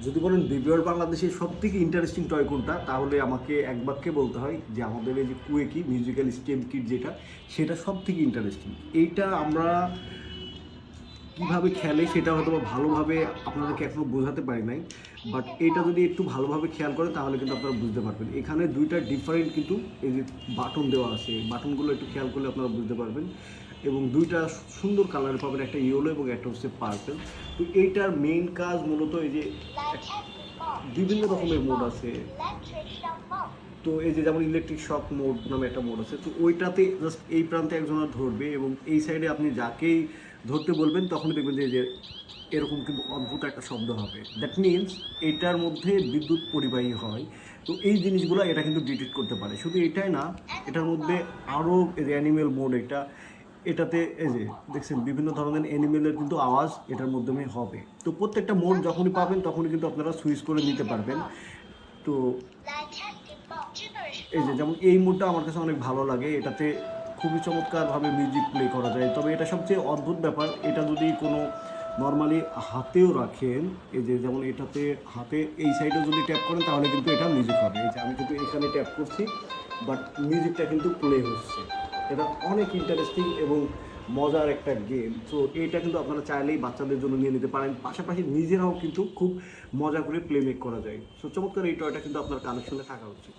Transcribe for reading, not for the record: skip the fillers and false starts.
যদি বলেন বিবিআর বাংলাদেশের সবথেকে ইন্টারেস্টিং টয় কোনটা, তাহলে আমাকে এক বাক্যে বলতে হয় যে আমাদের এই যে কুয়েকি মিউজিক্যাল স্টেম কিট যেটা, সেটা সবথেকে ইন্টারেস্টিং। এইটা আমরা কীভাবে খেলে সেটা হয়তো বা ভালোভাবে আপনাদেরকে এখনও বোঝাতে পারি নাই, বাট এটা যদি একটু ভালোভাবে খেয়াল করেন তাহলে কিন্তু আপনারা বুঝতে পারবেন। এখানে দুইটা ডিফারেন্ট কিন্তু এই যে বাটন দেওয়া আছে, বাটনগুলো একটু খেয়াল করলে আপনারা বুঝতে পারবেন, এবং দুইটা সুন্দর কালার পাবেন, একটা ইয়েলো এবং একটা হচ্ছে পার্পল। তো এইটার মেইন কাজ মূলত এই যে বিভিন্ন রকমের মোড আছে। তো এই যে যেমন ইলেকট্রিক শক মোড নামে একটা মোড আছে, তো ওইটাতে জাস্ট এই প্রান্তে একজনের ধরবে এবং এই সাইডে আপনি যাকেই ধরতে বলবেন তখনই দেখবেন যে এরকম কিন্তু অদ্ভুত একটা শব্দ হবে। দ্যাট মিনস এটার মধ্যে বিদ্যুৎ পরিবাহী হয়। তো এই জিনিসগুলো এটা কিন্তু ডিটেক্ট করতে পারে। শুধু এটাই না, এটার মধ্যে আরও অ্যানিমেল মোড, এটাতে এই যে দেখছেন বিভিন্ন ধরনের অ্যানিমেলের কিন্তু আওয়াজ এটার মাধ্যমে হবে। তো প্রত্যেকটা মোড যখনই পাবেন তখনই কিন্তু আপনারা সুইচ করে নিতে পারবেন। তো এই যে যেমন এই মোডটা আমার কাছে অনেক ভালো লাগে, এটাতে খুবই চমৎকারভাবে মিউজিক প্লে করা যায়। তবে এটা সবচেয়ে অদ্ভুত ব্যাপার, এটা যদি কোনো নর্মালি হাতেও রাখেন, এই যে যেমন এটাতে হাতে এই সাইডে যদি ট্যাপ করেন তাহলে কিন্তু এটা মিউজিক হবে। এই যে আমি কিন্তু এখানে ট্যাপ করছি, বাট মিউজিকটা কিন্তু প্লে হচ্ছে। এটা অনেক ইন্টারেস্টিং এবং মজার একটা গেম। তো এইটা কিন্তু আপনারা চাইলেই বাচ্চাদের জন্য নিয়ে নিতে পারেন, পাশাপাশি নিজেরাও কিন্তু খুব মজা করে প্লে মেক করা যায়। সো চমৎকার এই টয়টা কিন্তু আপনার কালেকশনে থাকা উচিত।